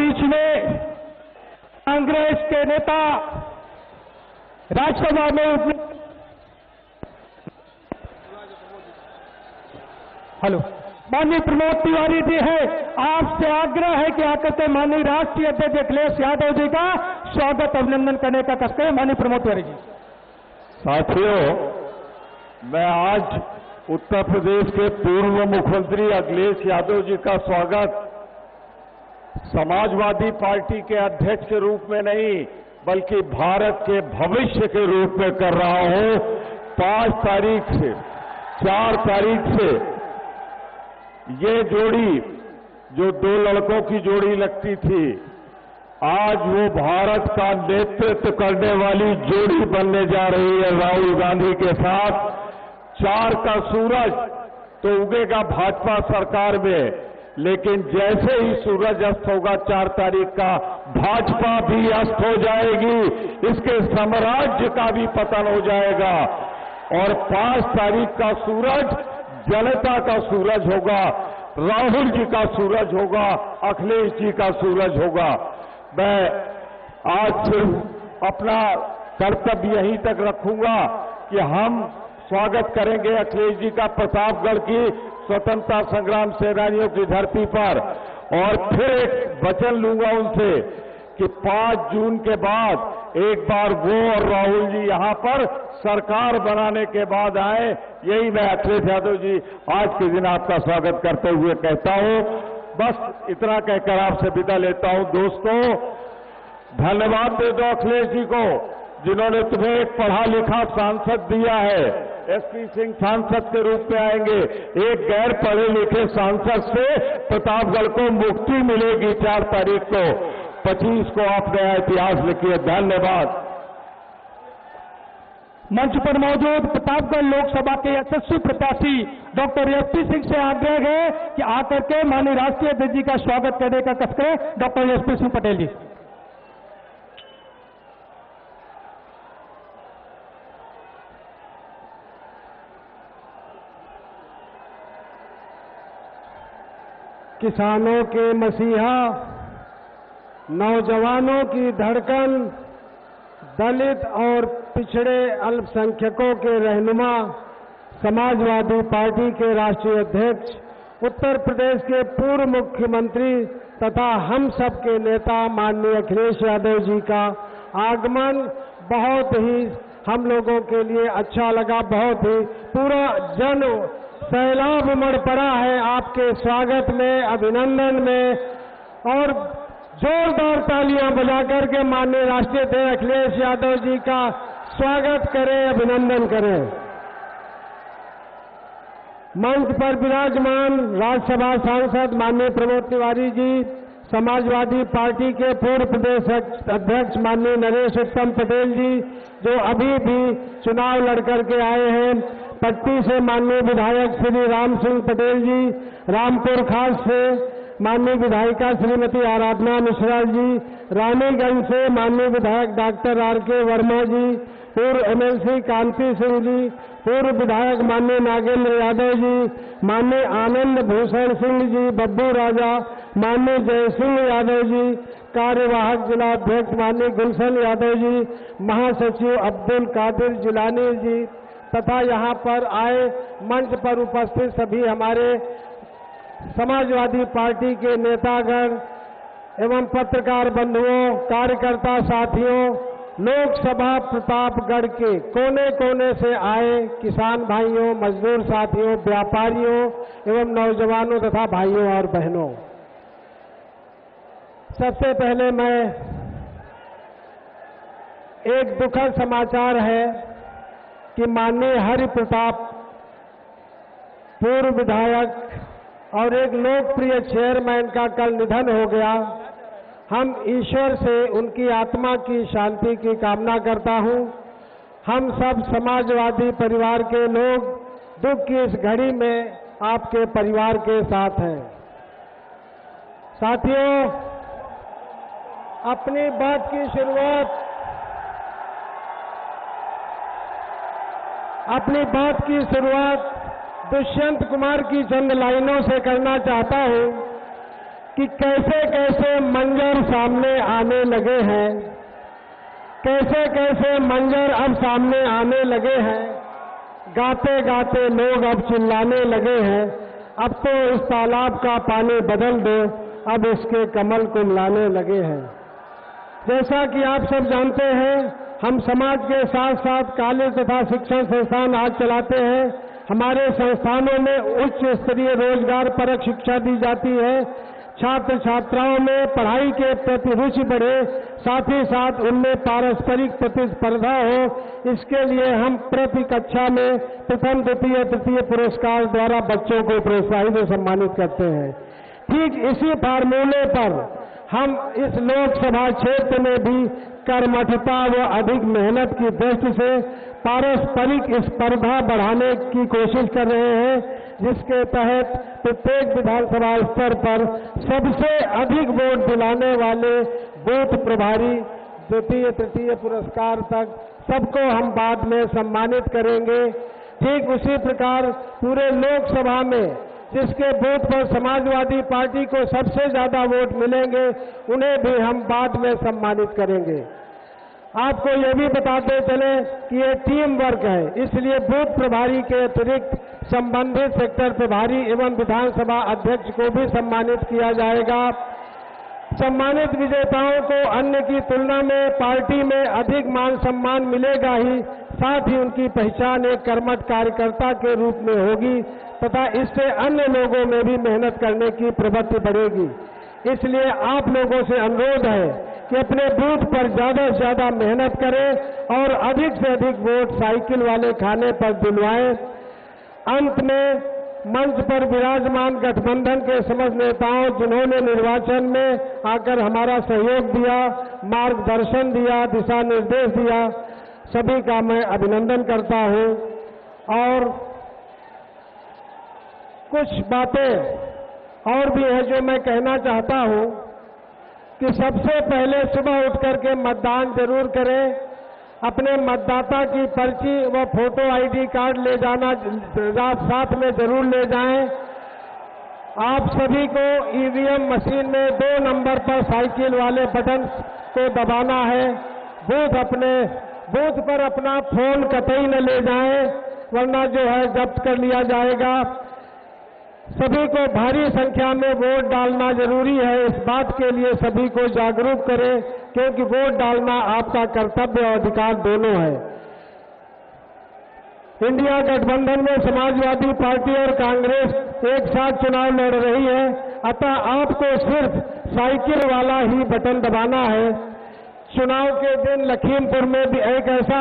बीच में कांग्रेस के नेता राज्यसभा में हेलो माननीय प्रमोद तिवारी जी है, आपसे आग्रह है कि आकर के माननीय राष्ट्रीय अध्यक्ष अखिलेश यादव जी का स्वागत अभिनंदन करने का कष्ट है। माननीय प्रमोद तिवारी जी। साथियों, मैं आज उत्तर प्रदेश के पूर्व मुख्यमंत्री अखिलेश यादव जी का स्वागत समाजवादी पार्टी के अध्यक्ष के रूप में नहीं बल्कि भारत के भविष्य के रूप में कर रहा हूं। 5 तारीख से 4 तारीख से ये जोड़ी जो 2 लड़कों की जोड़ी लगती थी, आज वो भारत का नेतृत्व करने वाली जोड़ी बनने जा रही है राहुल गांधी के साथ। 4 का सूरज तो उगेगा भाजपा सरकार में, लेकिन जैसे ही सूरज अस्त होगा 4 तारीख का, भाजपा भी अस्त हो जाएगी, इसके साम्राज्य का भी पतन हो जाएगा। और 5 तारीख का सूरज जनता का सूरज होगा, राहुल जी का सूरज होगा, अखिलेश जी का सूरज होगा। मैं आज सिर्फ अपना कर्तव्य यहीं तक रखूंगा कि हम स्वागत करेंगे अखिलेश जी का प्रतापगढ़ की स्वतंत्रता संग्राम सेनानियों की धरती पर, और फिर एक वचन लूंगा उनसे कि 5 जून के बाद एक बार वो और राहुल जी यहां पर सरकार बनाने के बाद आए। यही मैं अखिलेश यादव जी आज के दिन आपका स्वागत करते हुए कहता हूं। बस इतना कहकर आपसे विदा लेता हूं। दोस्तों, धन्यवाद दे दो अखिलेश जी को, जिन्होंने तुम्हें एक पढ़ा लिखा सांसद दिया है। एसपी सिंह सांसद के रूप में आएंगे। एक गैर पढ़े लिखे सांसद से प्रतापगढ़ को मुक्ति मिलेगी 4 तारीख को। 25 को आप नया इतिहास लिखिए। धन्यवाद। मंच पर मौजूद प्रतापगढ़ लोकसभा के यशस्वी प्रत्याशी डॉक्टर एसपी सिंह से आग्रह है कि आकर के माननीय राष्ट्रीय अध्यक्ष जी का स्वागत करने का कष्ट करें। डॉक्टर एसपी सिंह पटेल जी। किसानों के मसीहा, नौजवानों की धड़कन, दलित और पिछड़े अल्पसंख्यकों के रहनुमा, समाजवादी पार्टी के राष्ट्रीय अध्यक्ष, उत्तर प्रदेश के पूर्व मुख्यमंत्री तथा हम सब के नेता माननीय अखिलेश यादव जी का आगमन बहुत ही हम लोगों के लिए अच्छा लगा। बहुत ही पूरा जन सैलाब उमड़ पड़ा है आपके स्वागत में, अभिनंदन में, और जोरदार तालियां बजाकर के माननीय राष्ट्रीय अध्यक्ष अखिलेश यादव जी का स्वागत करें, अभिनंदन करें। मंच पर विराजमान राज्यसभा सांसद माननीय प्रमोद तिवारी जी, समाजवादी पार्टी के पूर्व प्रदेश अध्यक्ष माननीय नरेश उत्तम पटेल जी, जो अभी भी चुनाव लड़कर के आए हैं। पट्टी से माननीय विधायक श्री राम सिंह पटेल जी, रामपुर खास से माननीय विधायिका श्रीमती आराधना मिश्रा जी, रानीगंज से माननीय विधायक डॉक्टर आर.के. वर्मा जी, पूर्व एमएलसी कांति सिंह जी, पूर्व विधायक माननीय नागेंद्र यादव जी, माननीय आनंद भूषण सिंह जी, बब्बू राजा, माननीय जयसिंह यादव जी, कार्यवाहक जिला अध्यक्ष माननीय गुलशन यादव जी, महासचिव अब्दुल कादिर जिलानी जी, तथा यहाँ पर आए मंच पर उपस्थित सभी हमारे समाजवादी पार्टी के नेतागण एवं पत्रकार बंधुओं, कार्यकर्ता साथियों, लोकसभा प्रतापगढ़ के कोने कोने से आए किसान भाइयों, मजदूर साथियों, व्यापारियों एवं नौजवानों तथा भाइयों और बहनों, सबसे पहले मैं एक दुखद समाचार है कि माननीय हरि प्रताप पूर्व विधायक और एक लोकप्रिय चेयरमैन का कल निधन हो गया। हम ईश्वर से उनकी आत्मा की शांति की कामना करता हूं। हम सब समाजवादी परिवार के लोग दुख की इस घड़ी में आपके परिवार के साथ हैं। साथियों, अपनी बात की शुरुआत दुष्यंत कुमार की चंद लाइनों से करना चाहता हूं कि कैसे कैसे मंजर सामने आने लगे हैं, कैसे कैसे मंजर अब सामने आने लगे हैं। गाते गाते लोग अब चिल्लाने लगे हैं, अब तो इस तालाब का पानी बदल दो, अब इसके कमल कुमलाने लगे हैं। जैसा कि आप सब जानते हैं, हम समाज के साथ साथ कॉलेज तथा शिक्षण संस्थान आज चलाते हैं। हमारे संस्थानों में उच्च स्तरीय रोजगार परक शिक्षा दी जाती है। छात्र छात्राओं में पढ़ाई के प्रति रुचि बढ़े, साथ ही साथ उनमें पारस्परिक प्रतिस्पर्धा हो, इसके लिए हम प्रति कक्षा में प्रथम द्वितीय तृतीय पुरस्कार द्वारा बच्चों को प्रोत्साहित और सम्मानित करते हैं। ठीक इसी फार्मूले पर हम इस लोकसभा क्षेत्र में भी कर्मठता व अधिक मेहनत की दृष्टि से पारस्परिक स्पर्धा बढ़ाने की कोशिश कर रहे हैं, जिसके तहत प्रत्येक विधानसभा स्तर पर सबसे अधिक वोट दिलाने वाले बूथ प्रभारी द्वितीय तृतीय पुरस्कार तक सबको हम बाद में सम्मानित करेंगे। ठीक उसी प्रकार पूरे लोकसभा में जिसके बूथ पर समाजवादी पार्टी को सबसे ज्यादा वोट मिलेंगे, उन्हें भी हम बाद में सम्मानित करेंगे। आपको यह भी बताते चले कि ये टीम वर्क है, इसलिए बूथ प्रभारी के अतिरिक्त संबंधित सेक्टर प्रभारी एवं विधानसभा अध्यक्ष को भी सम्मानित किया जाएगा। सम्मानित विजेताओं को अन्य की तुलना में पार्टी में अधिक मान सम्मान मिलेगा ही, साथ ही उनकी पहचान एक कर्मठ कार्यकर्ता के रूप में होगी तथा इससे अन्य लोगों में भी मेहनत करने की प्रवृत्ति बढ़ेगी। इसलिए आप लोगों से अनुरोध है कि अपने बूथ पर ज्यादा से ज्यादा मेहनत करें और अधिक से अधिक वोट साइकिल वाले खाने पर दिलवाएं। अंत में मंच पर विराजमान गठबंधन के समस्त नेताओं, जिन्होंने निर्वाचन में आकर हमारा सहयोग दिया, मार्गदर्शन दिया, दिशा निर्देश दिया, सभी का मैं अभिनंदन करता हूं। और कुछ बातें और भी हैं जो मैं कहना चाहता हूं कि सबसे पहले सुबह उठ करके मतदान जरूर करें। अपने मतदाता की पर्ची व फोटो आईडी कार्ड ले जाना साथ में जरूर ले जाएं। आप सभी को ईवीएम मशीन में 2 नंबर पर साइकिल वाले बटन को दबाना है। बूथ पर अपना फोन कतई न ले जाएं, वरना जो है जब्त कर लिया जाएगा। सभी को भारी संख्या में वोट डालना जरूरी है, इस बात के लिए सभी को जागरूक करें, क्योंकि वोट डालना आपका कर्तव्य और अधिकार दोनों है। इंडिया गठबंधन में समाजवादी पार्टी और कांग्रेस एक साथ चुनाव लड़ रही है, अतः आपको सिर्फ साइकिल वाला ही बटन दबाना है। चुनाव के दिन लखीमपुर में भी एक ऐसा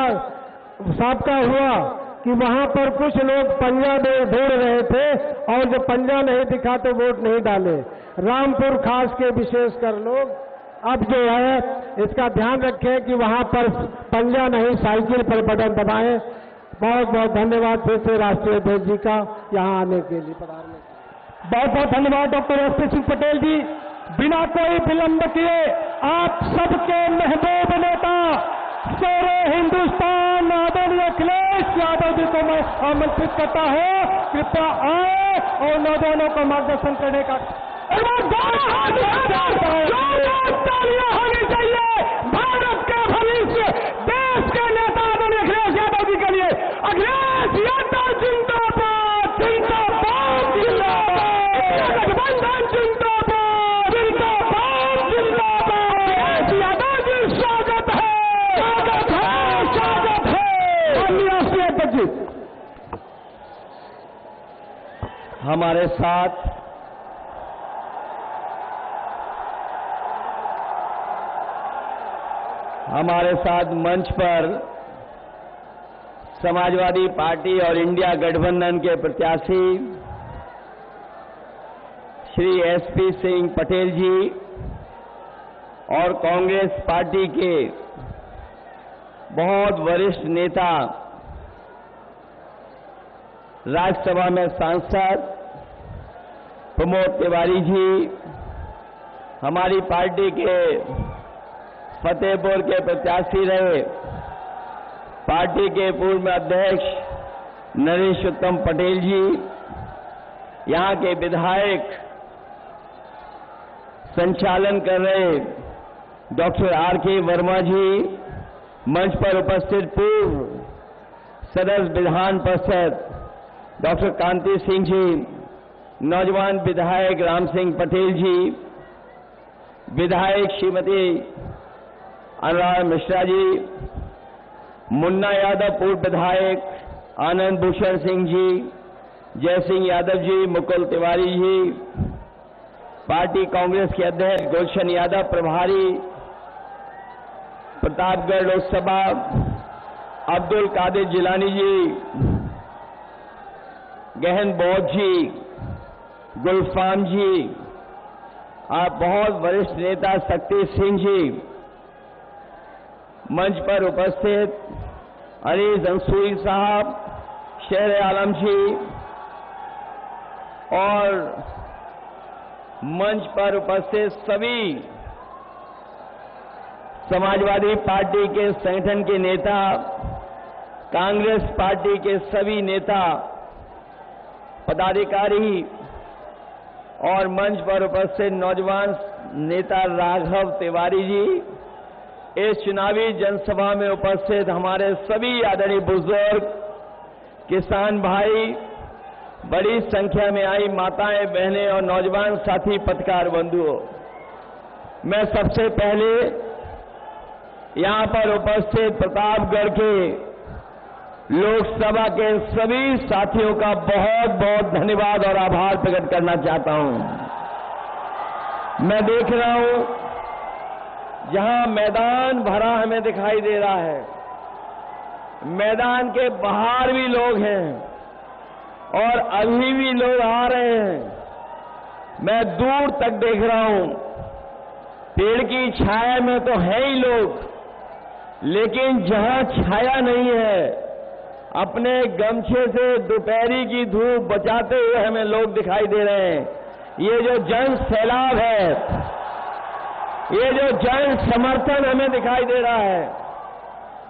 साबका हुआ कि वहां पर कुछ लोग पंजा ढूंढ रहे थे और जब पंजा नहीं दिखा तो वोट नहीं डाले। रामपुर खास के विशेषकर लोग अब जो है इसका ध्यान रखें कि वहां पर पंजा नहीं, साइकिल पर बटन दबाएं। बहुत बहुत धन्यवाद फिर से राष्ट्रीय अध्यक्ष जी का यहाँ आने के लिए, पधारने के लिए। बहुत बहुत धन्यवाद डॉक्टर एसपी सिंह पटेल जी। बिना कोई विलंब किए आप सबके महबूब नेता शेरे हिंदुस्तान आदरणीय अखिलेश यादव जी को मैं आमंत्रित करता हूं, कृपया आए और नौजवानों को मार्गदर्शन करने का तालियां होनी चाहिए। भारत का भविष्य, देश के नेता आदरणीय अखिलेश यादव जी के लिए। अखिलेश यादव जिंदाबाद, जिंदाबाद, जिंदाबाद, गठबंधन जिंदाबाद, जिंदाबाद, जिंदाबाद। यादव जी स्वागत है, स्वागत है, स्वागत है। माननीय राष्ट्रीय अध्यक्ष जी, हमारे साथ मंच पर समाजवादी पार्टी और इंडिया गठबंधन के प्रत्याशी श्री एसपी सिंह पटेल जी और कांग्रेस पार्टी के बहुत वरिष्ठ नेता, राज्यसभा में सांसद प्रमोद तिवारी जी, हमारी पार्टी के फतेहपुर के प्रत्याशी रहे पार्टी के पूर्व अध्यक्ष नरेश उत्तम पटेल जी, यहाँ के विधायक संचालन कर रहे डॉक्टर R.K. वर्मा जी, मंच पर उपस्थित पूर्व सदस्य विधान परिषद डॉक्टर कांति सिंह जी, नौजवान विधायक राम सिंह पटेल जी, विधायक श्रीमती अनुराग मिश्रा जी, मुन्ना यादव पूर्व विधायक, आनंद भूषण सिंह जी, जय सिंह यादव जी, मुकुल तिवारी जी, पार्टी कांग्रेस के अध्यक्ष गुलशन यादव, प्रभारी प्रतापगढ़ लोकसभा अब्दुल कादिर जिलानी जी, गहन बौद्ध जी, गुलफाम जी, आप बहुत वरिष्ठ नेता शक्ति सिंह जी, मंच पर उपस्थित अनीस अंसूरी साहब, शेर आलम जी और मंच पर उपस्थित सभी समाजवादी पार्टी के संगठन के नेता, कांग्रेस पार्टी के सभी नेता, पदाधिकारी और मंच पर उपस्थित नौजवान नेता राघव तिवारी जी, इस चुनावी जनसभा में उपस्थित हमारे सभी आदरणीय बुजुर्ग, किसान भाई, बड़ी संख्या में आई माताएं, बहनें और नौजवान साथी पत्रकार बंधुओं, मैं सबसे पहले यहां पर उपस्थित प्रतापगढ़ के लोकसभा के सभी साथियों का बहुत बहुत धन्यवाद और आभार प्रकट करना चाहता हूं। मैं देख रहा हूं जहां मैदान भरा हमें दिखाई दे रहा है, मैदान के बाहर भी लोग हैं और अभी भी लोग आ रहे हैं। मैं दूर तक देख रहा हूं, पेड़ की छाया में तो है ही लोग, लेकिन जहां छाया नहीं है, अपने गमछे से दोपहरी की धूप बचाते हुए हमें लोग दिखाई दे रहे हैं। ये जो जन सैलाब है, ये जो जन समर्थन हमें दिखाई दे रहा है,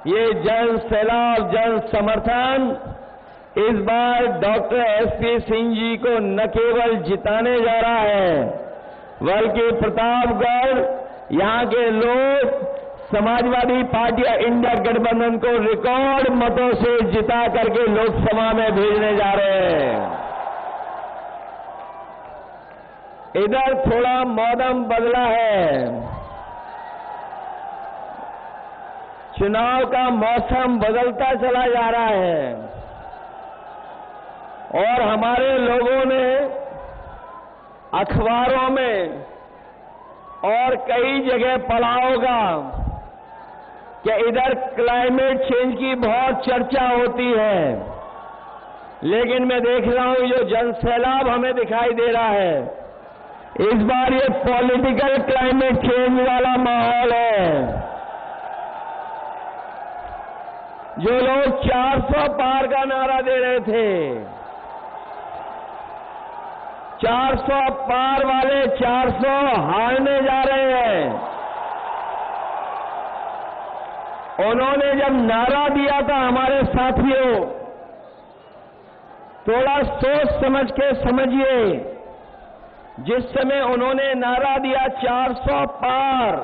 ये जन सैलाब, जन समर्थन इस बार डॉक्टर SP सिंह जी को न केवल जिताने जा रहा है, बल्कि प्रतापगढ़ यहां के लोग समाजवादी पार्टी इंडिया गठबंधन को रिकॉर्ड मतों से जिता करके लोकसभा में भेजने जा रहे हैं। इधर थोड़ा मौसम बदला है, चुनाव का मौसम बदलता चला जा रहा है और हमारे लोगों ने अखबारों में और कई जगह पढ़ा होगा कि इधर क्लाइमेट चेंज की बहुत चर्चा होती है, लेकिन मैं देख रहा हूं जो जनसैलाब हमें दिखाई दे रहा है, इस बार ये पॉलिटिकल क्लाइमेट चेंज वाला माहौल है। जो लोग 400 पार का नारा दे रहे थे, 400 पार वाले 400 हारने जा रहे हैं। उन्होंने जब नारा दिया था हमारे साथियों, थोड़ा सोच समझ के समझिए, जिस समय उन्होंने नारा दिया 400 पार,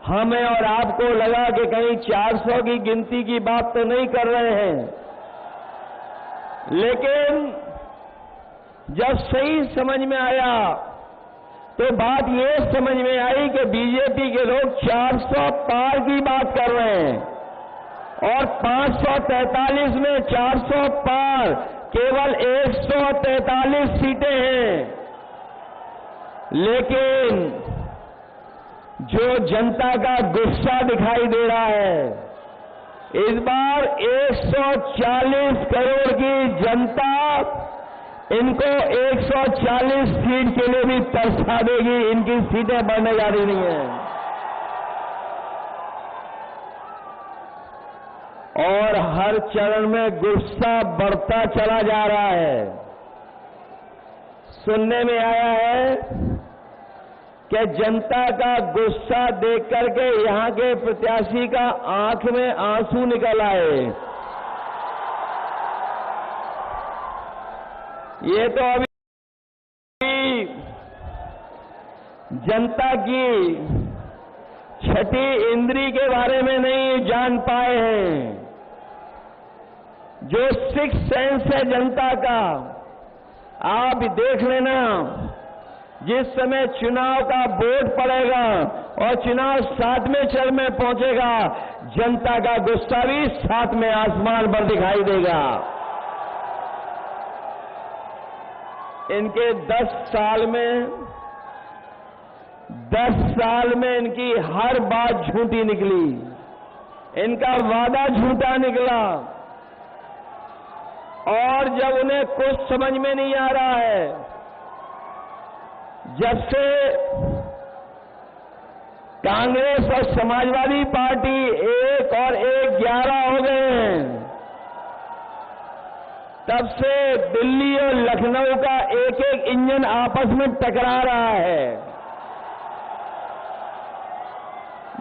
हमें और आपको लगा कि कहीं 400 की गिनती की बात तो नहीं कर रहे हैं, लेकिन जब सही समझ में आया तो बात ये समझ में आई कि बीजेपी के लोग 400 पार की बात कर रहे हैं और 543 में 400 पार केवल 143 सीटें हैं। लेकिन जो जनता का गुस्सा दिखाई दे रहा है, इस बार 140 करोड़ की जनता इनको 140 सीट के लिए भी तरसा देगी, इनकी सीटें बढ़ने जा रही नहीं है। और हर चरण में गुस्सा बढ़ता चला जा रहा है। सुनने में आया है कि जनता का गुस्सा देख करके यहां के प्रत्याशी का आंख में आंसू निकल आए। ये तो अभी जनता की छठी इंद्री के बारे में नहीं जान पाए हैं। जो सिक्स सेंस है जनता का, आप देख लेना, जिस समय चुनाव का वोट पड़ेगा और चुनाव 7वें चरण में पहुंचेगा, जनता का गुस्सा भी 7वें आसमान पर दिखाई देगा। इनके 10 साल में इनकी हर बात झूठी निकली, इनका वादा झूठा निकला, और जब उन्हें कुछ समझ में नहीं आ रहा है, जब से कांग्रेस और समाजवादी पार्टी 1 और 1 11 हो गए हैं, तब से दिल्ली और लखनऊ का एक इंजन आपस में टकरा रहा है।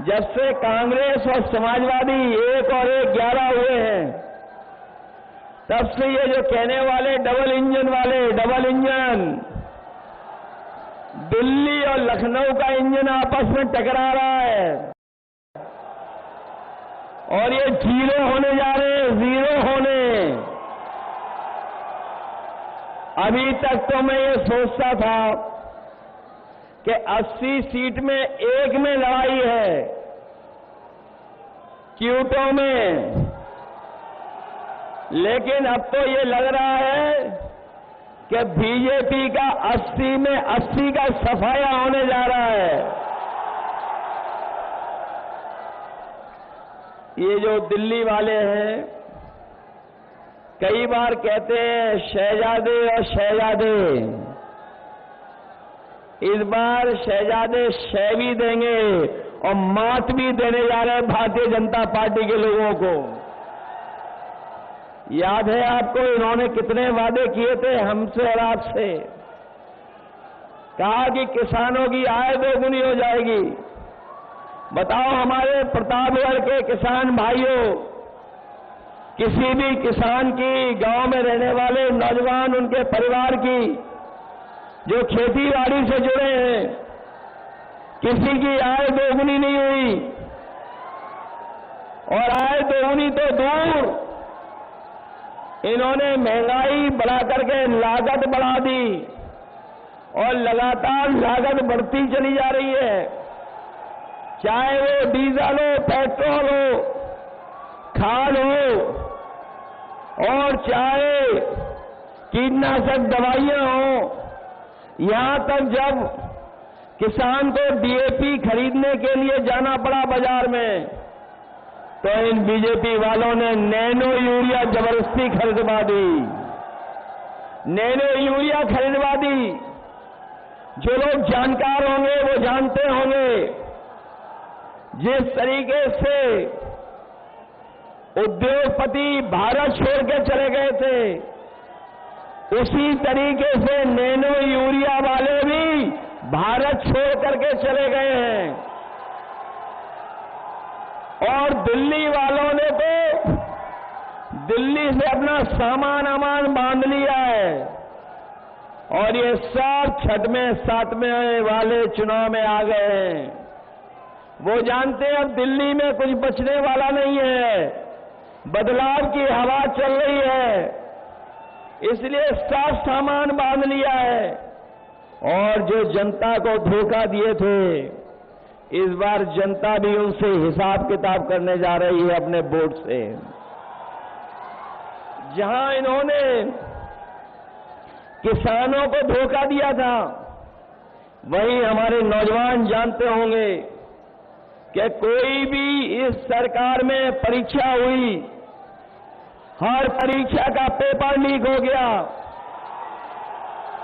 जब से कांग्रेस और समाजवादी 1 और 1 11 हुए हैं, तब से ये जो कहने वाले डबल इंजन दिल्ली और लखनऊ का इंजन आपस में टकरा रहा है, और ये जीरो होने जा रहे हैं, जीरो होने। अभी तक तो मैं ये सोचता था कि 80 सीट में 1 में लड़ाई है, क्यूटों में, लेकिन अब तो ये लग रहा है कि बीजेपी का 80 में 80 का सफाया होने जा रहा है। ये जो दिल्ली वाले हैं, कई बार कहते हैं शहजादे और शहजादे, इस बार शहजादे शह भी देंगे और मात भी देने जा रहे हैं भारतीय जनता पार्टी के लोगों को। याद है आपको, इन्होंने कितने वादे किए थे हमसे और आपसे। कहा कि किसानों की आय 2 गुनी हो जाएगी। बताओ हमारे प्रतापगढ़ के किसान भाइयों, किसी भी किसान की, गांव में रहने वाले नौजवान, उनके परिवार की जो खेती बाड़ी से जुड़े हैं, किसी की आय 2 गुनी नहीं हुई। और आय 2 गुनी तो दूर, इन्होंने महंगाई बढ़ा करके लागत बढ़ा दी, और लगातार लागत बढ़ती चली जा रही है। चाहे वो डीजल हो, पेट्रोल हो, खाद हो, और चाहे कीटनाशक दवाइयां हो। यहां तक जब किसान को डीएपी खरीदने के लिए जाना पड़ा बाजार में, तो इन बीजेपी वालों ने नैनो यूरिया जबरदस्ती खरीदवा दी, नैनो यूरिया खरीदवा दी। जो लोग जानकार होंगे वो जानते होंगे, जिस तरीके से उद्योगपति भारत छोड़ के चले गए थे, उसी तरीके से नैनो यूरिया वाले भी भारत छोड़ करके चले गए हैं। और दिल्ली वालों ने तो दिल्ली से अपना सामान बांध लिया है, और ये सब 6वें 7वें वाले चुनाव में आ गए हैं। वो जानते हैं अब दिल्ली में कुछ बचने वाला नहीं है, बदलाव की हवा चल रही है, इसलिए सब सामान बांध लिया है। और जो जनता को धोखा दिए थे, इस बार जनता भी उनसे हिसाब किताब करने जा रही है अपने वोट से। जहां इन्होंने किसानों को धोखा दिया था, वहीं हमारे नौजवान जानते होंगे कि कोई भी इस सरकार में परीक्षा हुई, हर परीक्षा का पेपर लीक हो गया,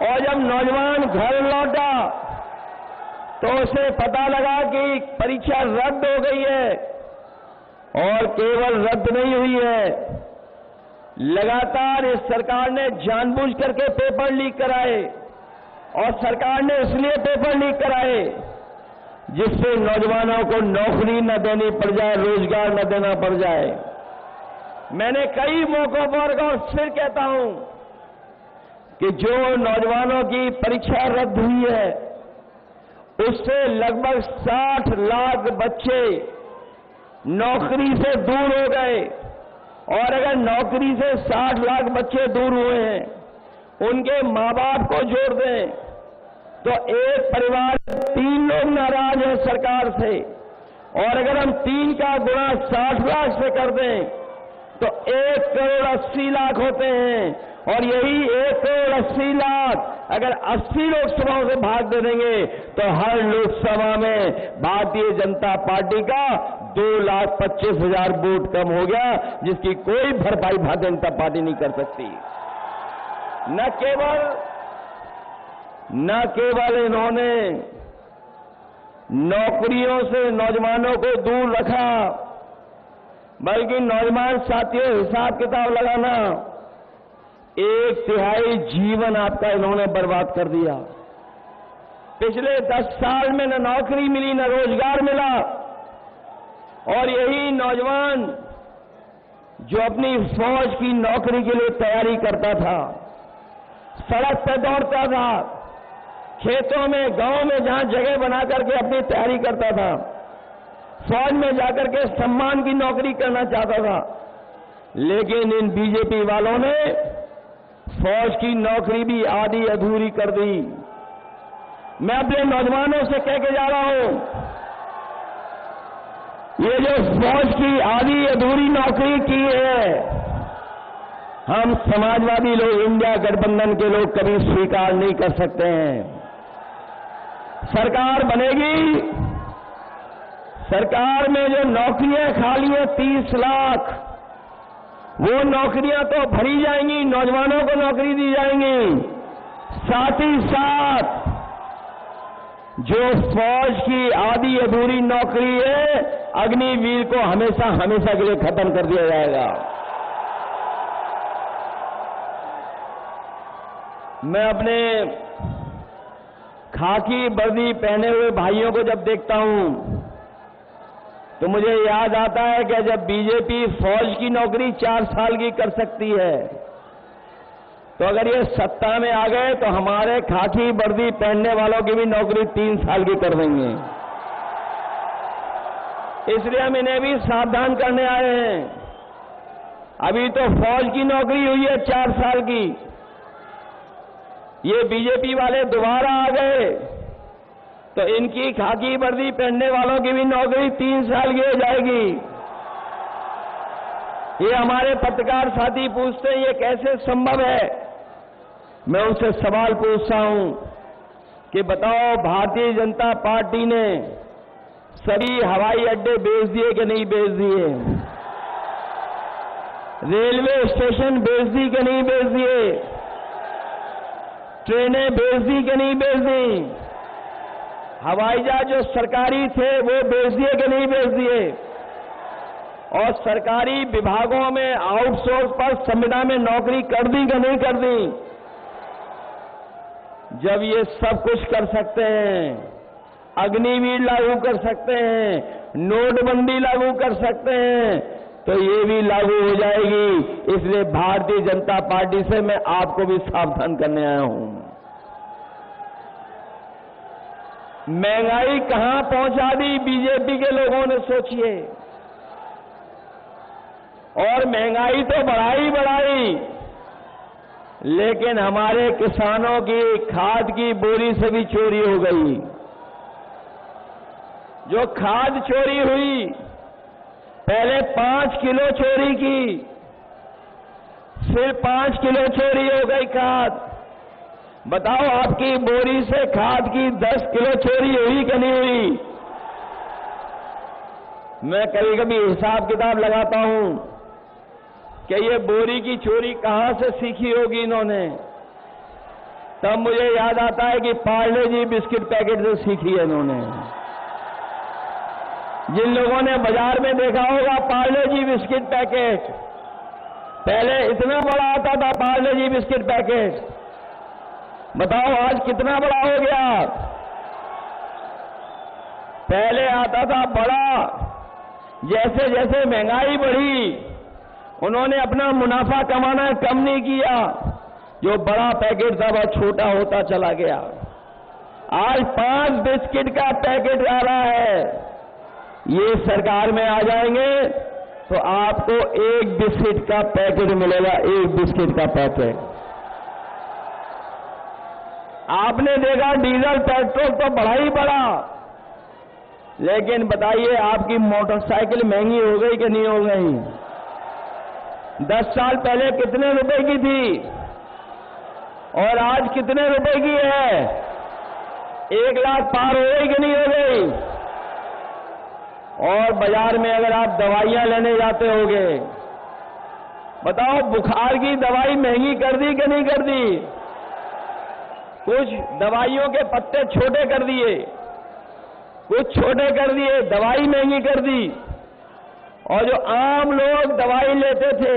और जब नौजवान घर लौटा तो उसे पता लगा कि परीक्षा रद्द हो गई है। और केवल रद्द नहीं हुई है, लगातार इस सरकार ने जानबूझ करके पेपर लीक कराए, और सरकार ने इसलिए पेपर लीक कराए जिससे नौजवानों को नौकरी न देनी पड़ जाए, रोजगार न देना पड़ जाए। मैंने कई मौकों पर और फिर कहता हूं कि जो नौजवानों की परीक्षा रद्द हुई है, उससे लगभग 60 लाख बच्चे नौकरी से दूर हो गए। और अगर नौकरी से 60 लाख बच्चे दूर हुए हैं, उनके माँ बाप को जोड़ दें तो एक परिवार 3 लोग नाराज हैं सरकार से। और अगर हम 3 का गुणा 60 लाख से कर दें तो 1 करोड़ 80 लाख होते हैं। और यही 1 करोड़ 80 लाख अगर 80 लोकसभाओं से भाग दे देंगे तो हर लोकसभा में भारतीय जनता पार्टी का 2,25,000 वोट कम हो गया, जिसकी कोई भरपाई भारतीय जनता पार्टी नहीं कर सकती। न केवल इन्होंने नौकरियों से नौजवानों को दूर रखा, बल्कि नौजवान साथियों हिसाब किताब लगाना, 1/3 जीवन आपका इन्होंने बर्बाद कर दिया। पिछले 10 साल में न नौकरी मिली, न रोजगार मिला। और यही नौजवान जो अपनी फौज की नौकरी के लिए तैयारी करता था, सड़क पर दौड़ता था, खेतों में, गांव में जहां जगह बना करके अपनी तैयारी करता था, फौज में जाकर के सम्मान की नौकरी करना चाहता था, लेकिन इन बीजेपी वालों ने फौज की नौकरी भी आधी अधूरी कर दी। मैं अपने नौजवानों से कह के जा रहा हूं, ये जो फौज की आधी अधूरी नौकरी की है, हम समाजवादी लोग, इंडिया गठबंधन के लोग कभी स्वीकार नहीं कर सकते हैं। सरकार बनेगी, सरकार में जो नौकरियां खाली हैं 30 लाख, वो नौकरियां तो भरी जाएंगी, नौजवानों को नौकरी दी जाएंगी। साथ ही साथ जो फौज की आधी अधूरी नौकरी है, अग्निवीर को हमेशा हमेशा के लिए खत्म कर दिया जाएगा। मैं अपने खाकी वर्दी पहने हुए भाइयों को जब देखता हूं तो मुझे याद आता है कि जब बीजेपी फौज की नौकरी 4 साल की कर सकती है, तो अगर ये सत्ता में आ गए तो हमारे खाकी वर्दी पहनने वालों की भी नौकरी 3 साल की कर देंगे। इसलिए हम इन्हें भी सावधान करने आए हैं। अभी तो फौज की नौकरी हुई है 4 साल की, ये बीजेपी वाले दोबारा आ गए तो इनकी खाकी वर्दी पहनने वालों की भी नौकरी 3 साल की हो जाएगी। ये हमारे पत्रकार साथी पूछते हैं ये कैसे संभव है। मैं उनसे सवाल पूछता हूं कि बताओ, भारतीय जनता पार्टी ने सभी हवाई अड्डे बेच दिए कि नहीं बेच दिए? रेलवे स्टेशन बेच दी कि नहीं बेच दिए? ट्रेनें बेच दी कि नहीं बेच दी? हवाई जहाज जो सरकारी थे वो बेच दिए कि नहीं बेच दिए? और सरकारी विभागों में आउटसोर्स पर संविदा में नौकरी कर दी कि नहीं कर दी? जब ये सब कुछ कर सकते हैं, अग्निवीर लागू कर सकते हैं, नोटबंदी लागू कर सकते हैं, तो ये भी लागू हो जाएगी। इसलिए भारतीय जनता पार्टी से मैं आपको भी सावधान करने आया हूं। महंगाई कहां पहुंचा दी बीजेपी के लोगों ने, सोचिए। और महंगाई तो बढ़ाई, लेकिन हमारे किसानों की खाद की बोरी से भी चोरी हो गई। जो खाद चोरी हुई, पहले 5 किलो चोरी की, फिर 5 किलो चोरी हो गई खाद। बताओ, आपकी बोरी से खाद की 10 किलो चोरी हुई कि नहीं हुई? मैं कभी कभी हिसाब किताब लगाता हूं कि ये बोरी की चोरी कहां से सीखी होगी इन्होंने। तब मुझे याद आता है कि पार्ले जी बिस्किट पैकेट से सीखी है इन्होंने। जिन लोगों ने बाजार में देखा होगा पार्ले जी बिस्किट पैकेट, पहले इतना बड़ा आता था पार्ले जी बिस्किट पैकेट, बताओ आज कितना बड़ा हो गया। पहले आता था बड़ा, जैसे जैसे महंगाई बढ़ी उन्होंने अपना मुनाफा कमाना कम नहीं किया, जो बड़ा पैकेट था वह छोटा होता चला गया। आज 5 बिस्किट का पैकेट आ रहा है। ये सरकार में आ जाएंगे तो आपको 1 बिस्किट का पैकेट मिलेगा, 1 बिस्किट का पैकेट। आपने देखा डीजल पेट्रोल तो बढ़ा ही बढ़ा, लेकिन बताइए आपकी मोटरसाइकिल महंगी हो गई कि नहीं हो गई? 10 साल पहले कितने रुपए की थी और आज कितने रुपए की है? 1 लाख पार हो गई कि नहीं हो गई? और बाजार में अगर आप दवाइयां लेने जाते होगे, बताओ बुखार की दवाई महंगी कर दी कि नहीं कर दी? कुछ दवाइयों के पत्ते छोटे कर दिए, कुछ छोटे कर दिए, दवाई महंगी कर दी। और जो आम लोग दवाई लेते थे